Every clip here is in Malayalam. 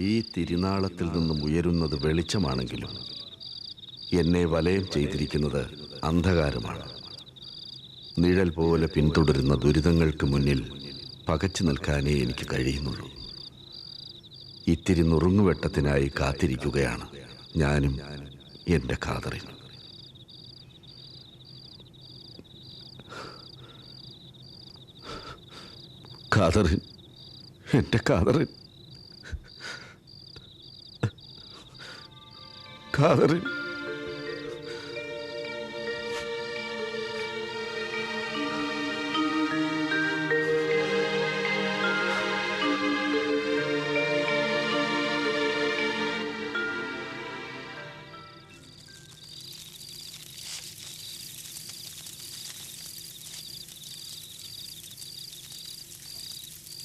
ഈ തിരുനാളത്തിൽ നിന്നും ഉയരുന്നത് വെളിച്ചമാണെങ്കിലും എന്നെ വലയം ചെയ്തിരിക്കുന്നത് അന്ധകാരമാണ്. നിഴൽ പോലെ പിന്തുടരുന്ന ദുരിതങ്ങൾക്ക് മുന്നിൽ പകച്ചു നിൽക്കാനേ എനിക്ക് കഴിയുന്നുള്ളൂ. ഇത്തിരി നുറുങ്ങുവെട്ടത്തിനായി കാത്തിരിക്കുകയാണ് ഞാനും എൻ്റെ ഖാദറിൻ. ഖാദറിൻ, എൻ്റെ ഖാദറിൻ, ഖാദറിൻ.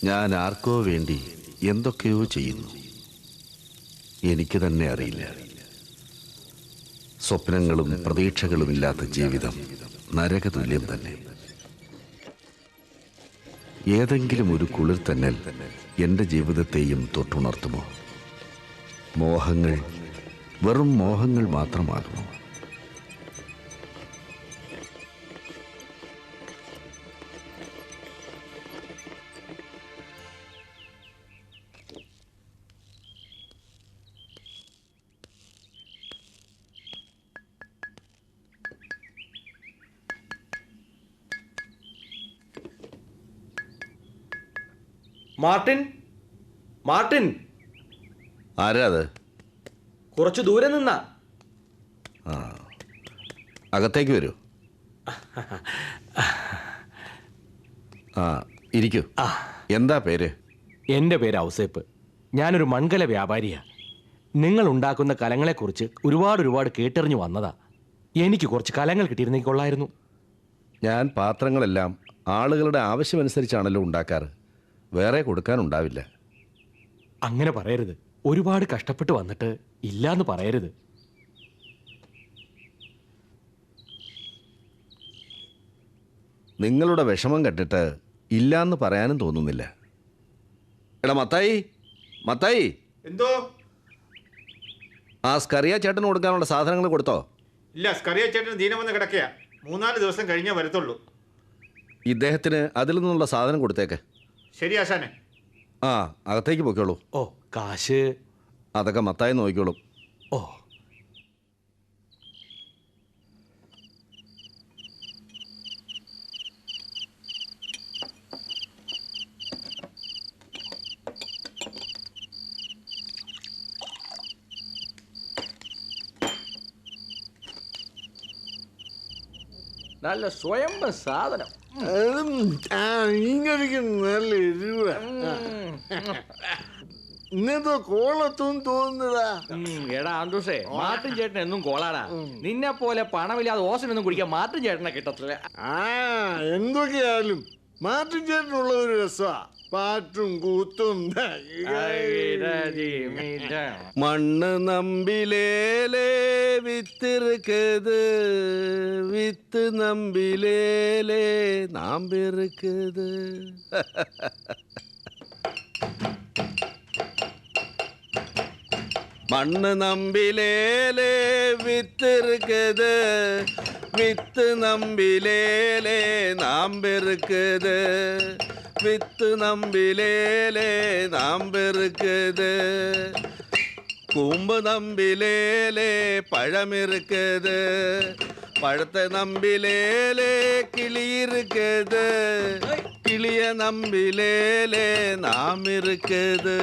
ഞാൻ ആർക്കോ വേണ്ടി എന്തൊക്കെയോ ചെയ്യുന്നു. എനിക്ക് തന്നെ അറിയില്ല. സ്വപ്നങ്ങളും പ്രതീക്ഷകളുമില്ലാത്ത ജീവിതം നരകതുല്യം തന്നെ. ഏതെങ്കിലും ഒരു കുളിർത്തന്നൽ എൻ്റെ ജീവിതത്തെയും തൊട്ടുണർത്തുമോ? മോഹങ്ങൾ വെറും മോഹങ്ങൾ മാത്രമാകുമോ? Martin, Martin. ആരാ അത്? കുറച്ചു ദൂരെ നിന്നാ. അകത്തേക്ക് വരൂ. ഇരിക്കൂ. എന്താ പേര്? എൻ്റെ പേര് ഔസേപ്പ്. ഞാനൊരു മൺകല വ്യാപാരിയാ. നിങ്ങൾ ഉണ്ടാക്കുന്ന കലങ്ങളെക്കുറിച്ച് ഒരുപാട് കേട്ടറിഞ്ഞു വന്നതാ. എനിക്ക് കുറച്ച് കലങ്ങൾ കിട്ടിയിരുന്നെങ്കിൽ കൊള്ളായിരുന്നു. ഞാൻ പാത്രങ്ങളെല്ലാം ആളുകളുടെ ആവശ്യമനുസരിച്ചാണല്ലോ ഉണ്ടാക്കാറ്. വേറെ കൊടുക്കാനുണ്ടാവില്ല. അങ്ങനെ പറയരുത്. ഒരുപാട് കഷ്ടപ്പെട്ട് വന്നിട്ട് ഇല്ലാന്ന് പറയരുത്. നിങ്ങളുടെ വിഷമം കണ്ടിട്ട് ഇല്ലാന്ന് പറയാനും തോന്നുന്നില്ല. എടാ മത്തായി, മത്തായി. എന്തോ? ആ സ്കറിയ ചേട്ടന് കൊടുക്കാനുള്ള സാധനങ്ങൾ കൊടുത്തോ? ഇല്ല, സ്കറിയ ചേട്ടന് ദീനം വന്ന് കിടക്കുക. 3-4 ദിവസം കഴിഞ്ഞേ വരത്തുള്ളൂ. ഇദ്ദേഹത്തിന് അതിൽ നിന്നുള്ള സാധനം കൊടുത്തേക്ക്. ശരി ആശാനെ. അകത്തേക്ക് പോയിക്കോളൂ. ഓ, കാശ് അതൊക്കെ മത്തായി നോക്കിക്കോളും. ഓ, നല്ല സ്വയംഭ സാധനം. നല്ല എരിവ. ഇന്നത്തെ കോളത്തും തോന്നുന്നതാ. എടാ ആന്തൂസേ, മാർട്ടിൻ ചേട്ടൻ എന്നും കോളാടാ. നിന്നെ പോലെ പണമില്ലാതെ ഓസനൊന്നും കുടിക്കാൻ മാർട്ടിൻ ചേട്ടനെ കിട്ടത്തില്ല. എന്തൊക്കെയായാലും മാർട്ടിൻ ചേട്ടനുള്ള ഒരു രസമാ. പാട്ടും കൂത്തും. മണ്ണ് നമ്പിലേലേ വിത്തിറുക്കുത്, വിത്ത് നമ്പിലേലേ നാമ്പിറുക്കുത്. மண்ணு நம்பிலேலே வித்திருக்குது, வித்து நம்பிலேலே நாம்பிருக்குது, வித்து நம்பிலேலே நாம்பிருக்குது. கூம்பு நம்பிலேலே பழம் இருக்குது, பழத்தை நம்பிலேலே கிளி இருக்குது, கிளிய நம்பிலேலே நாம் இருக்குது.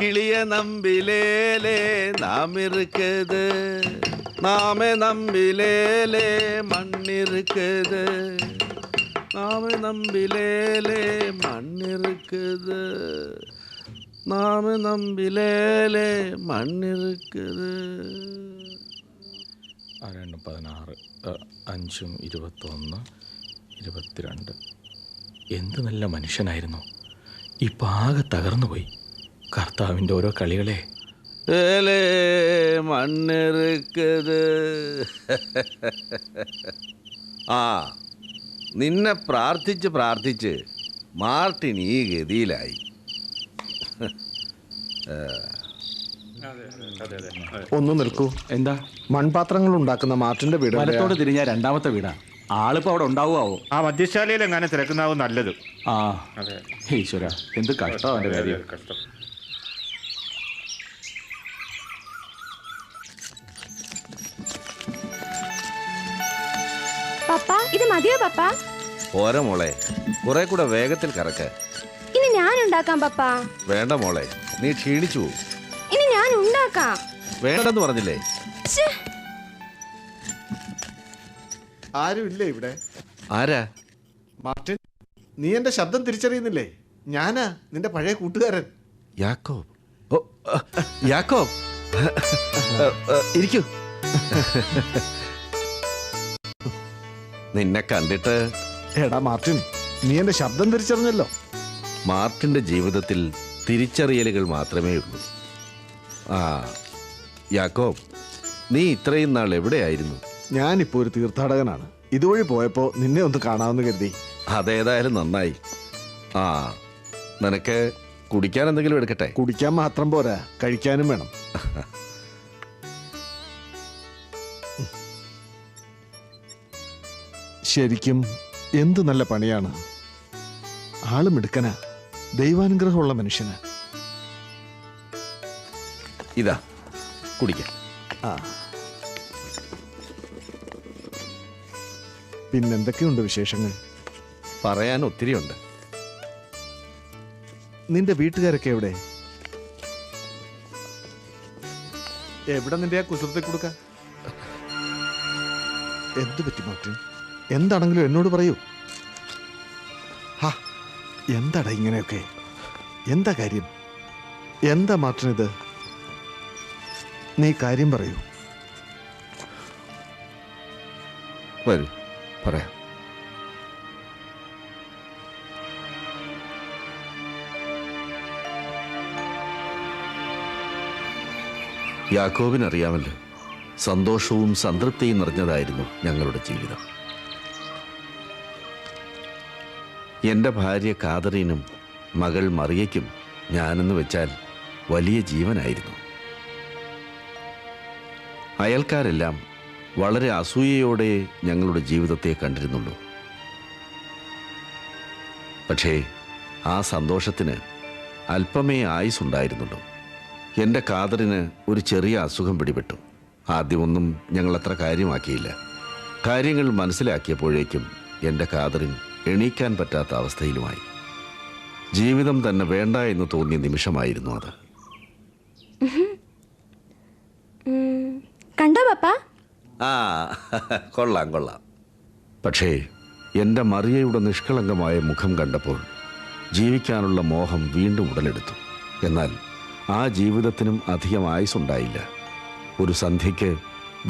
கிளிய நம்பிலேலே நாம் இருக்குது, நாமே நம்பிலேலே மண் இருக்குது, நாமே நம்பிலேலே மண் இருக்குது, நாமே நம்பிலேலே மண் இருக்குது. 16, 5, 21, 22. എന്ത് നല്ല മനുഷ്യനായിരുന്നു. ഇപ്പൊ ആകെ തകർന്നുപോയി. കർത്താവിൻ്റെ ഓരോ കളികളെ. ഏലേ മണ്ണിറുക്കത്. നിന്നെ പ്രാർത്ഥിച്ച് പ്രാർത്ഥിച്ച് മാർട്ടിൻ ഈ ഗതിയിലായി. ഒന്ന് നിൽക്കൂ. എന്താ? മൺപാത്രങ്ങൾ ഉണ്ടാക്കുന്ന മാർട്ടിന്റെ വീട് വലത്തോട് തിരിഞ്ഞ രണ്ടാമത്തെ വീടാ. ആളിപ്പോ അവിടെ ഉണ്ടാവുമാവോ? ആ മദ്യശാലയിൽ എങ്ങനെ തിരക്കുന്നാവും നല്ലത്. ആ അതെ, ഈശ്വര, എന്ത് കഷ്ടം അവന്റെ കാര്യം. കഷ്ടം. പപ്പ ഇത് മതിയോ പപ്പ? പോരാ മോളെ, കുറെ കൂടെ വേഗത്തിൽ കറക്ക. ഇനി ഞാൻ ഉണ്ടാക്കാം പപ്പ. വേണ്ട മോളെ, നീ ക്ഷീണിച്ചു പോവും. ഇനി ഞാൻ ഉണ്ടാക്കാം. വേണ്ടെന്ന് പറഞ്ഞില്ലേ? ശ്ശേ, ആരും ഇല്ലേ ഇവിടെ? ആരാ? മാർട്ടിൻ, നീ എന്റെ ശബ്ദം തിരിച്ചറിയുന്നില്ലേ? ഞാനാ നിന്റെ പഴയ കൂട്ടുകാരൻ. യാക്കോബ്. ഓ, യാക്കോബ്, ഇരിക്കൂ. നിന്നെ കണ്ടിട്ട് എടാ മാർട്ടിൻ, നീ എന്റെ ശബ്ദം തിരിച്ചറിഞ്ഞല്ലോ. മാർട്ടിന്റെ ജീവിതത്തിൽ തിരിച്ചറിയലുകൾ മാത്രമേ ഉള്ളൂ. ആ യാക്കോബ്, നീ ഇത്രയും നാൾ എവിടെയായിരുന്നു? ഞാനിപ്പോ ഒരു തീർത്ഥാടകനാണ്. ഇതുവഴി പോയപ്പോ നിന്നെ ഒന്ന് കാണാമെന്ന് കരുതി. അതേതായാലും നന്നായി. ആ, നിനക്ക് കുടിക്കാൻ എന്തെങ്കിലും എടുക്കട്ടെ? കുടിക്കാൻ മാത്രം പോരാ, കഴിക്കാനും വേണം. ശരിക്കും എന്ത് നല്ല പണിയാണ്. ആളും മിടുക്കനാ, ദൈവാനുഗ്രഹമുള്ള മനുഷ്യന്. ഇതാ കുടിക്കാൻ. ആ, പിന്നെന്തൊക്കെയുണ്ട് വിശേഷങ്ങൾ? പറയാൻ ഒത്തിരിയുണ്ട്. നിന്റെ വീട്ടുകാരൊക്കെ എവിടെ? എവിടെ നിന്റെ ആ കുസൃതി കൊടുക്ക? എന്തു പറ്റി മാർട്ടിൻ? എന്താണെങ്കിലും എന്നോട് പറയൂ. ഹാ, എന്താടാ ഇങ്ങനെയൊക്കെ? എന്താ കാര്യം? എന്താ മാർട്ടിൻ ഇത്? നീ കാര്യം പറയൂ. വരൂ, പറയാം. യാക്കോബിനറിയാമല്ലോ, സന്തോഷവും സംതൃപ്തിയും നിറഞ്ഞതായിരുന്നു ഞങ്ങളുടെ ജീവിതം. എൻ്റെ ഭാര്യ കാതറീനും മകൾ മറിയയ്ക്കും ഞാനെന്ന് വെച്ചാൽ വലിയ ജീവനായിരുന്നു. അയൽക്കാരെല്ലാം വളരെ അസൂയയോടെ ഞങ്ങളുടെ ജീവിതത്തെ കണ്ടിരുന്നുള്ളൂ. പക്ഷേ ആ സന്തോഷത്തിന് അല്പമേ ആയുസ്സുണ്ടായിരുന്നുള്ളൂ. എൻ്റെ കാതറിന് ഒരു ചെറിയ അസുഖം പിടിപെട്ടു. ആദ്യമൊന്നും ഞങ്ങളത്ര കാര്യമാക്കിയില്ല. കാര്യങ്ങൾ മനസ്സിലാക്കിയപ്പോഴേക്കും എൻ്റെ കാതറിൻ എണീക്കാൻ പറ്റാത്ത അവസ്ഥയിലുമായി. ജീവിതം തന്നെ വേണ്ട എന്ന് തോന്നിയ നിമിഷമായിരുന്നു അത്. കണ്ടോ പപ്പ? ആ, കൊള്ളാം കൊള്ളാം. പക്ഷേ എൻ്റെ മറിയയുടെ നിഷ്കളങ്കമായ മുഖം കണ്ടപ്പോൾ ജീവിക്കാനുള്ള മോഹം വീണ്ടും ഉടലെടുത്തു. എന്നാൽ ആ ജീവിതത്തിനും അധികം ആയുസ്സുണ്ടായില്ല. ഒരു സന്ധ്യയ്ക്ക്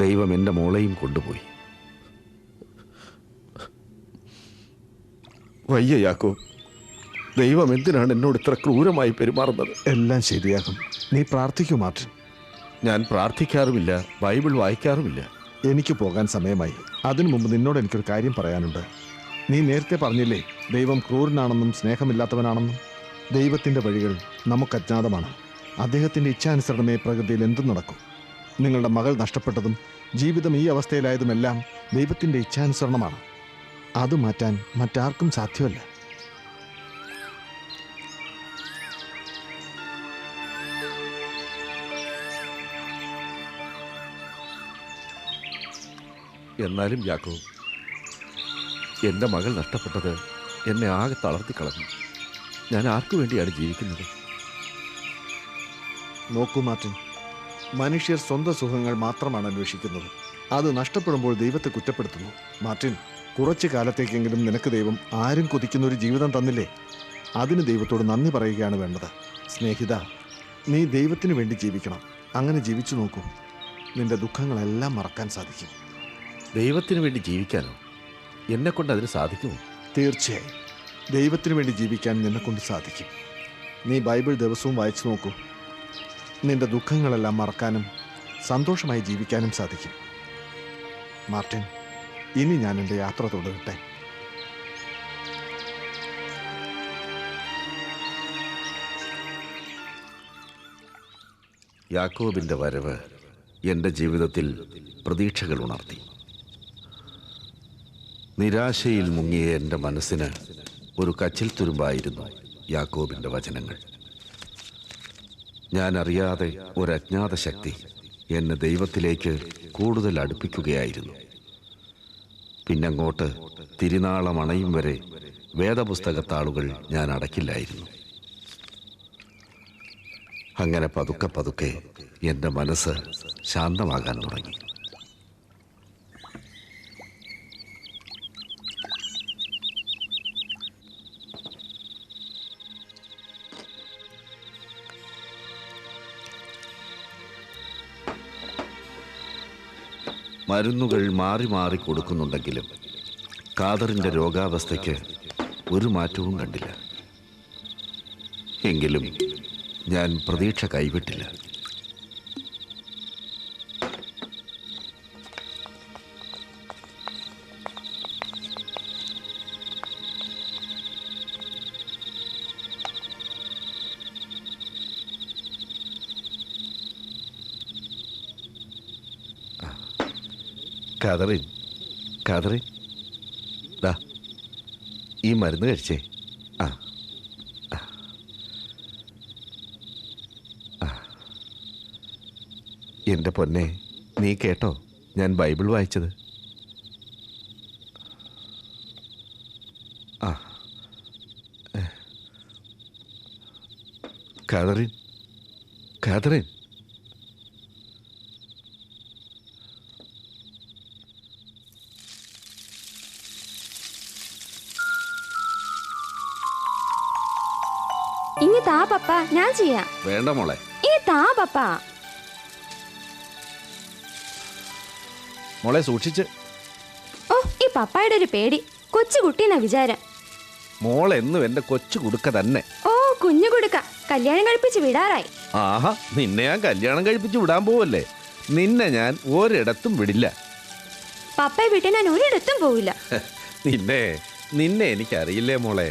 ദൈവം എൻ്റെ മോളെയും കൊണ്ടുപോയി. വയ്യ യാക്കോ, ദൈവം എന്തിനാണ് എന്നോട് ഇത്ര ക്രൂരമായി പെരുമാറുന്നത്? എല്ലാം ശരിയാകും. നീ പ്രാർത്ഥിക്കൂ മാർട്ടിൻ. ഞാൻ പ്രാർത്ഥിക്കാറുമില്ല, ബൈബിൾ വായിക്കാറുമില്ല. എനിക്ക് പോകാൻ സമയമായി. അതിനു മുമ്പ് നിന്നോട് എനിക്കൊരു കാര്യം പറയാനുണ്ട്. നീ നേരത്തെ പറഞ്ഞില്ലേ ദൈവം ക്രൂരനാണെന്നും സ്നേഹമില്ലാത്തവനാണെന്നും? ദൈവത്തിൻ്റെ വഴികൾ നമുക്ക് അജ്ഞാതമാണ്. അദ്ദേഹത്തിൻ്റെ ഇച്ഛാനുസരണമേ പ്രകൃതിയിൽ എന്തും നടക്കും. നിങ്ങളുടെ മകൾ നഷ്ടപ്പെട്ടതും ജീവിതം ഈ അവസ്ഥയിലായതുമെല്ലാം ദൈവത്തിൻ്റെ ഇച്ഛാനുസരണമാണ്. അത് മാറ്റാൻ മറ്റാർക്കും സാധ്യമല്ല. എന്നാലും യാക്കോ, എൻ്റെ മകൾ നഷ്ടപ്പെട്ടത് എന്നെ ആകെ തളർത്തിക്കളഞ്ഞു. ഞാൻ ആർക്കു വേണ്ടിയാണ് ജീവിക്കുന്നത്? നോക്കൂ മാർട്ടിൻ, മനുഷ്യർ സ്വന്തം സുഖങ്ങൾ മാത്രമാണ് അന്വേഷിക്കുന്നത്. അത് നഷ്ടപ്പെടുമ്പോൾ ദൈവത്തെ കുറ്റപ്പെടുത്തുന്നു. മാർട്ടിൻ, കുറച്ചു കാലത്തേക്കെങ്കിലും നിനക്ക് ദൈവം ആരും കൊതിക്കുന്ന ഒരു ജീവിതം തന്നില്ലേ? അതിന് ദൈവത്തോട് നന്ദി പറയുകയാണ് വേണ്ടത്. സ്നേഹിത, നീ ദൈവത്തിന് വേണ്ടി ജീവിക്കണം. അങ്ങനെ ജീവിച്ചു നോക്കൂ. നിന്റെ ദുഃഖങ്ങളെല്ലാം മറക്കാൻ സാധിക്കും. ദൈവത്തിന് വേണ്ടി ജീവിക്കാനോ? എന്നെക്കൊണ്ട് അതിന് സാധിക്കുമോ? തീർച്ചയായും ദൈവത്തിന് വേണ്ടി ജീവിക്കാൻ നിന്നെക്കൊണ്ട് സാധിക്കും. നീ ബൈബിൾ ദിവസവും വായിച്ചു നോക്കൂ. നിന്റെ ദുഃഖങ്ങളെല്ലാം മറക്കാനും സന്തോഷമായി ജീവിക്കാനും സാധിക്കും. മാർട്ടിൻ, ഇനി ഞാൻ എൻ്റെ യാത്ര തുടരട്ടെ. യാക്കോബിൻ്റെ വരവ് എൻ്റെ ജീവിതത്തിൽ പ്രതീക്ഷകൾ ഉണർത്തി. നിരാശയിൽ മുങ്ങിയ എൻ്റെ മനസ്സിന് ഒരു കച്ചിൽ തുരുമ്പായിരുന്നു യാക്കോബിൻ്റെ വചനങ്ങൾ. ഞാൻ അറിയാതെ ഒരു അജ്ഞാത ശക്തി എന്നെ ദൈവത്തിലേക്ക് കൂടുതൽ അടുപ്പിക്കുകയായിരുന്നു. പിന്നങ്ങോട്ട് തിരുനാളം അണയും വരെ വേദപുസ്തകത്താളുകൾ ഞാൻ അടക്കില്ലായിരുന്നു. അങ്ങനെ പതുക്കെ പതുക്കെ എൻ്റെ മനസ്സ് ശാന്തമാകാൻ തുടങ്ങി. മരുന്നുകൾ മാറി മാറി കൊടുക്കുന്നുണ്ടെങ്കിലും ഖാദറിൻ്റെ രോഗാവസ്ഥയ്ക്ക് ഒരു മാറ്റവും കണ്ടില്ല. എങ്കിലും ഞാൻ പ്രതീക്ഷ കൈവിട്ടില്ല. ഖാദറിൻ, ഖാദറിൻ, ദാ ഈ മരുന്ന് കഴിച്ചേ. ആ എൻ്റെ പൊന്നെ, നീ കേട്ടോ ഞാൻ ബൈബിൾ വായിച്ചത്? ആ ഖാദറിൻ, ഖാദറിൻ, ഇനി താ പപ്പ, ഞാൻ ചെയ്യാം. വേണ്ട മോളെ. ഇനി താ പപ്പ. മോളെ സൂക്ഷിച്ച്. ഓ, ഈ പപ്പായുടെ ഒരു പേടി. കൊച്ചു കുട്ടീന്നാ വിചാരം. മോൾ എന്നും എൻ്റെ കൊച്ചു കുടുക്ക തന്നെ. ഓ, കുഞ്ഞു കൊടുക്ക. കല്യാണം കഴിപ്പിച്ച് വിടാറായി. ആഹാ, നിന്നെ ഞാൻ കല്യാണം കഴിപ്പിച്ച് വിടാൻ പോവല്ലേ? നിന്നെ ഞാൻ ഒരിടത്തും വിടില്ല. പപ്പയെ വിട്ട് ഞാൻ ഒരിടത്തും പോവില്ല. നിന്നെ എനിക്കറിയില്ലേ മോളെ.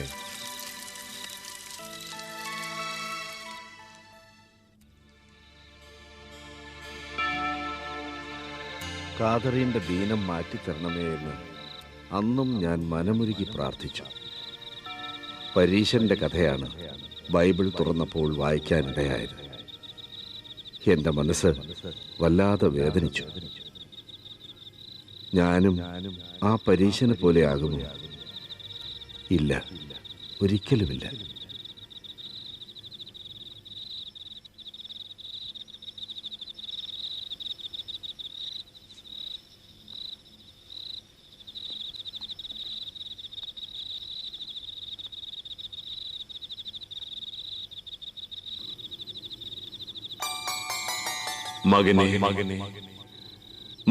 ഖാദറിൻ്റെ ദീനം മാറ്റിത്തരണമേ എന്ന് അന്നും ഞാൻ മനമുരുകി പ്രാർത്ഥിച്ചു. പരീശന്റെ കഥയാണ് ബൈബിൾ തുറന്നപ്പോൾ വായിക്കാനിടയായത്. എൻ്റെ മനസ്സ് വല്ലാതെ വേദനിച്ചു. ഞാനും ആ പരീശനെ പോലെ ആകുമോ? ഇല്ല, ഒരിക്കലുമില്ല.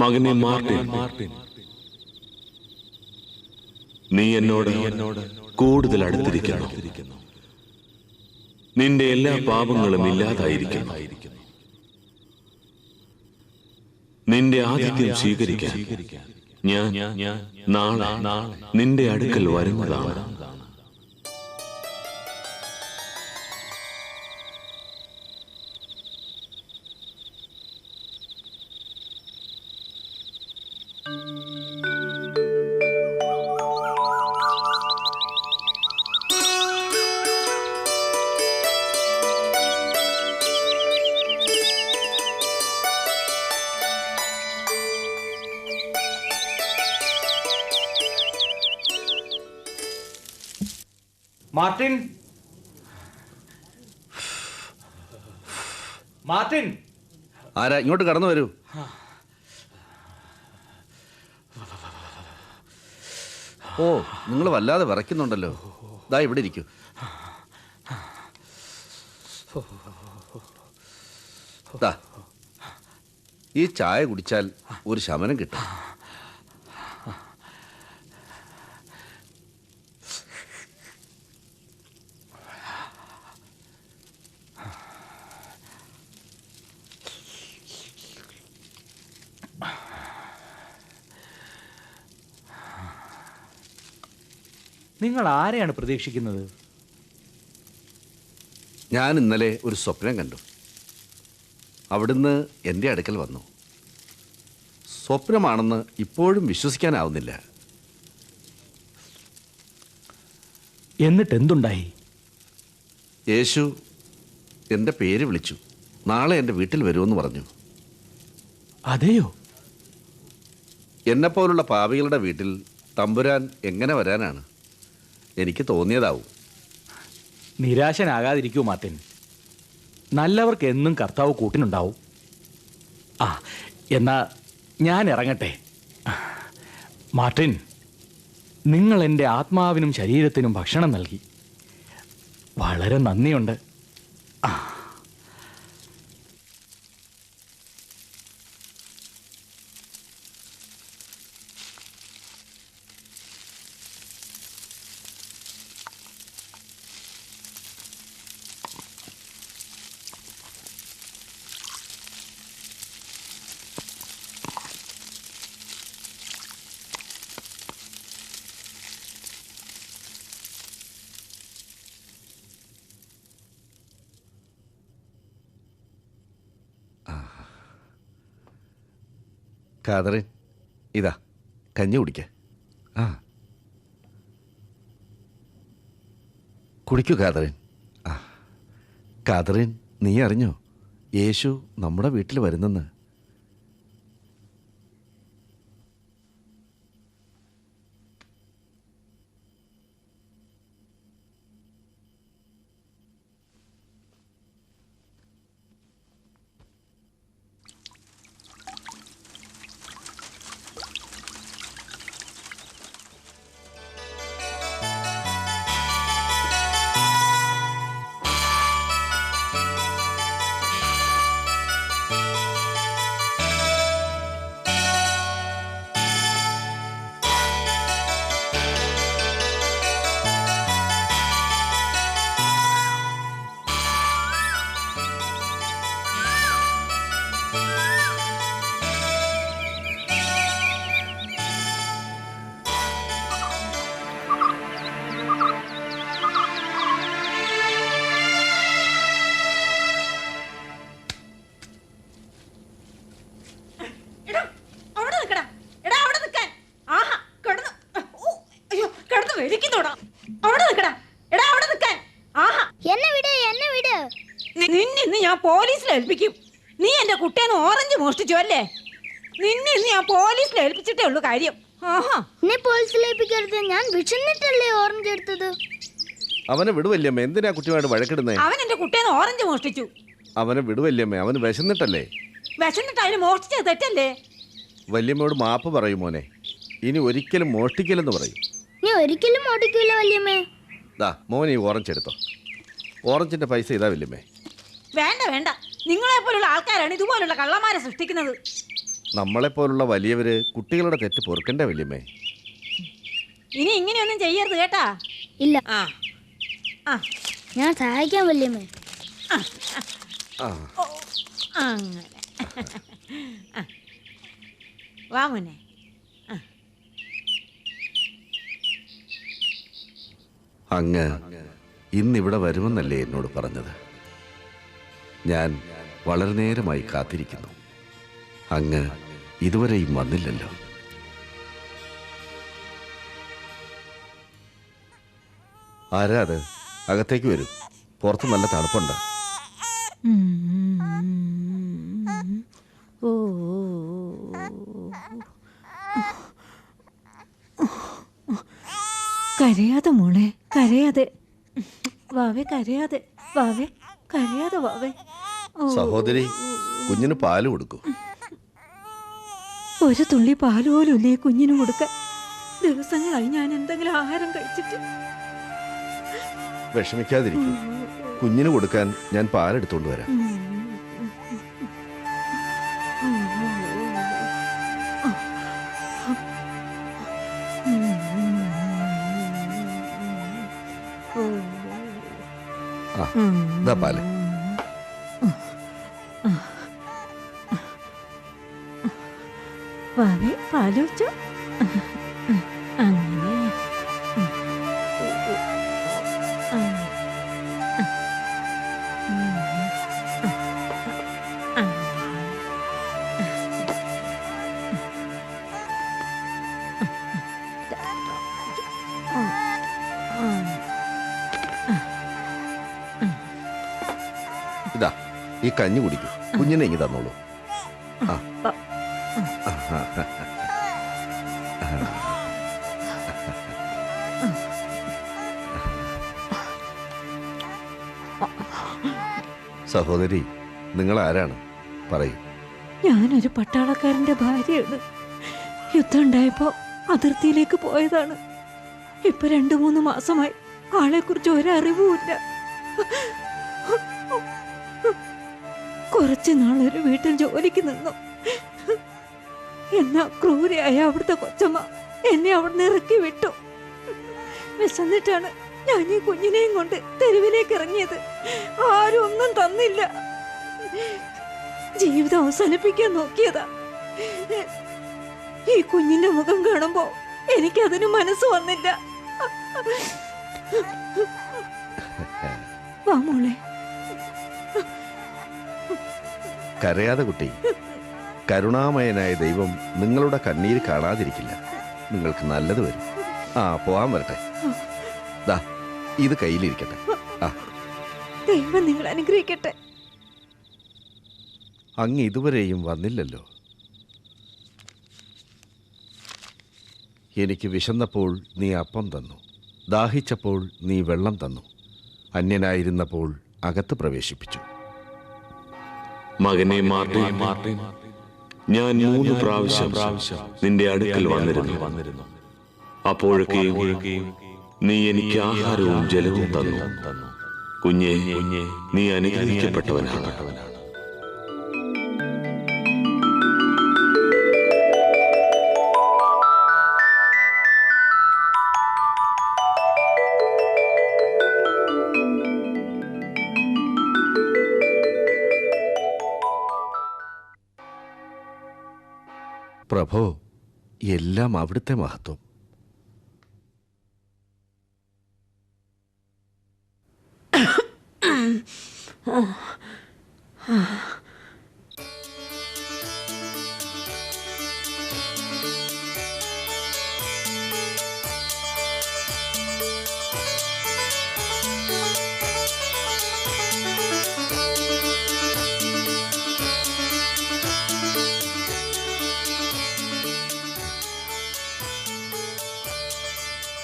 മകനെ മാർട്ടിൻ, നീ എന്നോട് കൂടുതൽ അടുത്തിരിക്കുന്നു. നിന്റെ എല്ലാ പാപങ്ങളും ഇല്ലാതായിരിക്കുന്നു. നിന്റെ ആതിഥ്യം സ്വീകരിക്കാൻ ഞാൻ നാളെ നിന്റെ അടുക്കൽ വരുന്നതാണ്. Martin, Martin. ആരാ? ഇങ്ങോട്ട് കടന്നു വരൂ. ഓ, നിങ്ങൾ വല്ലാതെ വിറയ്ക്കുന്നുണ്ടല്ലോ. ദാ ഇവിടെ ഇരിക്കൂ. ദാ, ഈ ചായ കുടിച്ചാൽ ഒരു ശമനം കിട്ടും. നിങ്ങൾ ആരെയാണ് പ്രതീക്ഷിക്കുന്നത്? ഞാൻ ഇന്നലെ ഒരു സ്വപ്നം കണ്ടു. അവിടുന്ന് എൻ്റെ അടുക്കൽ വന്നു. സ്വപ്നമാണെന്ന് ഇപ്പോഴും വിശ്വസിക്കാനാവുന്നില്ല. എന്നിട്ട് എന്തുണ്ടായി? യേശു എൻ്റെ പേര് വിളിച്ചു. നാളെ എൻ്റെ വീട്ടിൽ വരുമെന്ന് പറഞ്ഞു. അതെയോ? എന്നെപ്പോലുള്ള പാപികളുടെ വീട്ടിൽ തമ്പുരാൻ എങ്ങനെ വരാനാണ്? എനിക്ക് തോന്നിയതാവും. നിരാശനാകാതിരിക്കൂ മാർട്ടിൻ. നല്ലവർക്ക് എന്നും കർത്താവ് കൂട്ടിനുണ്ടാവും. ആ, എന്നാ ഞാൻ ഇറങ്ങട്ടെ. മാർട്ടിൻ, നിങ്ങൾ എൻ്റെ ആത്മാവിനും ശരീരത്തിനും ഭക്ഷണം നൽകി. വളരെ നന്ദിയുണ്ട്. ആ, കാതറിൻ, ഇതാ കഞ്ഞി കുടിക്ക. ആ, കുടിക്കൂ കാതറിൻ. ആ, കാതറിൻ, നീ അറിഞ്ഞോ യേശു നമ്മുടെ വീട്ടിൽ വരുന്നെന്ന്? നിന്നെ ഞാൻ പോലീസിൽ ഏൽപ്പിക്കും. നീ എന്റെ കുട്ടിയെ ഓറഞ്ച് മോഷ്ടിച്ചു അല്ലേ? നിന്നെ ഞാൻ പോലീസിൽ ഏൽപ്പിച്ചിട്ടേ ഉള്ളൂ കാര്യം. നീ പോലീസിൽ ഏൽപ്പിക്കരുത്. ഞാൻ വിഷന്നിട്ടല്ലേ ഓറഞ്ച് എടുത്തത്. അവനെ വിടുവല്യമ്മ, എന്തിനാ കുട്ടിയുമായിട്ട് വഴക്കിടുന്നേ? അവൻ എന്റെ കുട്ടിയെ ഓറഞ്ച് മോഷ്ടിച്ചു. അവനെ വിടുവല്യമ്മ, അവന് വിശന്നിട്ടല്ലേ? വിശന്നിട്ട് അതിന് മോഷ്ടിച്ചത് തെറ്റല്ലേ? വല്യമ്മയോട് മാപ്പ് പറയും മോനെ. ഇനി ഒരിക്കലും മോഷ്ടിക്കില്ലെന്ന് പറയും. നീ ഒരിക്കലും മോഷ്ടിക്കില്ല വല്യമ്മേ. ദാ മോൻ ഈ ഓറഞ്ച് എടുത്തോ. ഓറഞ്ചിന്റെ പൈസ ഇതാ വല്യമ്മേ. വേണ്ട വേണ്ട, നിങ്ങളെ പോലുള്ള ആൾക്കാരാണ് ഇതുപോലുള്ള കള്ളന്മാരെ സൃഷ്ടിക്കുന്നത്. നമ്മളെപ്പോലുള്ള വലിയവര് കുട്ടികളുടെ തെറ്റ് പൊറുക്കണ്ടേ വല്യമ്മേ? ഇനി ഇങ്ങനെയൊന്നും ചെയ്യരുത് കേട്ടാ. ഇല്ല, ആ ആ ഞാൻ സഹായിക്കാൻ വല്യമ്മേ. അങ്ങനെ വാ മോനെ. അങ്ങ് ഇന്നിവിടെ വരുമെന്നല്ലേ എന്നോട് പറഞ്ഞത്? ഞാൻ വളരെ നേരമായി കാത്തിരിക്കുന്നു. അങ്ങ് ഇതുവരെയും വന്നില്ലല്ലോ. ആരാ അത്? അകത്തേക്ക് വരൂ. പുറത്ത് നല്ല തണുപ്പുണ്ട്. കരയാതെ മോളെ, കരയാതെ. വാവേ കരയാതെ, വാവേ കരയാതെ, വാവേ. സഹോദരി, കുഞ്ഞിന് പാല് കൊടുക്കൂ. ഒരു തുള്ളി പാല് പോലും ഇല്ലേ കുഞ്ഞിന് കൊടുക്കാൻ? ദിവസങ്ങളായി ഞാൻ എന്തെങ്കിലും ആഹാരം കഴിച്ചിട്ട്. വിഷമിക്കാതിരിക്കും. കുഞ്ഞിന് കൊടുക്കാൻ ഞാൻ പാലെടുത്തോണ്ട് വരാം. ദാ പാല്. വാവേ പാല് വെച്ചോ. അങ്ങനെ അങ്ങനെ ഈ കഞ്ഞി കുടിക്കൂ. കുഞ്ഞിനെ ഇങ്ങി തന്നോളൂ. ആ. സഹോദരി, നിങ്ങൾ ആരാണ്? പറയൂ. ഞാനൊരു പട്ടാളക്കാരന്റെ ഭാര്യയാണ്. യുദ്ധം ഉണ്ടായപ്പോ അതിർത്തിയിലേക്ക് പോയതാണ്. ഇപ്പൊ 2-3 മാസമായി ആളെ കുറിച്ച് ഒരറിവുമില്ല. കുറച്ചു നാളൊരു വീട്ടിൽ ജോലിക്ക് നിന്നു. എന്നാ ക്രൂരയായ അവിടുത്തെ കൊച്ചമ്മ എന്നെ അവിടുന്ന് ഇറക്കി വിട്ടു. വിശന്നിട്ടാണ് ഞാൻ ഈ കുഞ്ഞിനെയും കൊണ്ട് തെരുവിലേക്ക് ഇറങ്ങിയത്. ആരും ഒന്നും തന്നില്ല. ജീവിതം അവസാനിപ്പിക്കാൻ നോക്കിയതാ. ഈ കുഞ്ഞിന്റെ മുഖം കാണുമ്പോ എനിക്കതിന് മനസ്സ് വന്നില്ല. വാ മോളെ. കരയാതെ കുട്ടി. കരുണാമയനായ ദൈവം നിങ്ങളുടെ കണ്ണീര് കാണാതിരിക്കില്ല. നിങ്ങൾക്ക് നല്ലത് വരും. ആ, പോവാൻ വരട്ടെ. ദാ ഇത് കയ്യിലിരിക്കട്ടെ. ആ, ദൈവം നിങ്ങൾ അനുഗ്രഹിക്കട്ടെ. അങ്ങ് ഇതുവരെയും വന്നില്ലല്ലോ. എനിക്ക് വിശന്നപ്പോൾ നീ അപ്പം തന്നു, ദാഹിച്ചപ്പോൾ നീ വെള്ളം തന്നു, അന്യനായിരുന്നപ്പോൾ അകത്ത് പ്രവേശിപ്പിച്ചു. മകനെ മാർട്ടിൻ, ഞാൻ 3 പ്രാവശ്യം നിന്റെ അടുക്കൽ വന്നിരുന്നു. അപ്പോഴൊക്കെയും നീ എനിക്ക് ആഹാരവും ജലവും തന്നു. കുഞ്ഞെ, നീ അനുഗ്രഹിക്കപ്പെട്ടവനാണ്. പ്രഭോ, എല്ലാം അവിടുത്തെ മഹത്വം.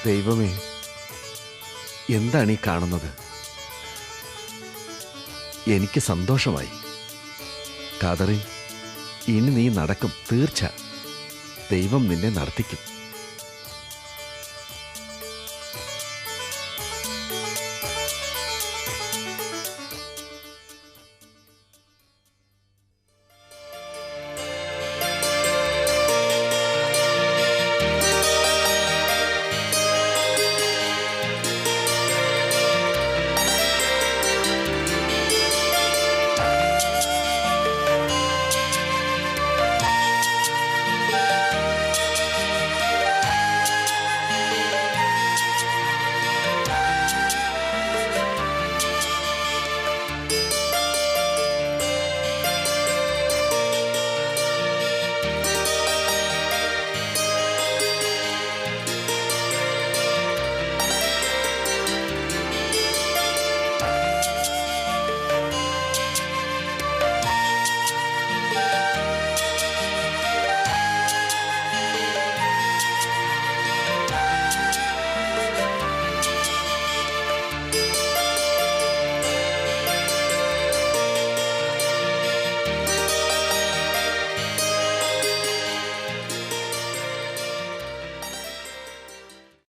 ദൈവമേ, എന്താണ് ഈ കാണുന്നത്? എനിക്ക് സന്തോഷമായി. കാതറിൻ, ഇനി നീ നടക്കും. തീർച്ച ദൈവം നിന്നെ നടത്തിക്കും.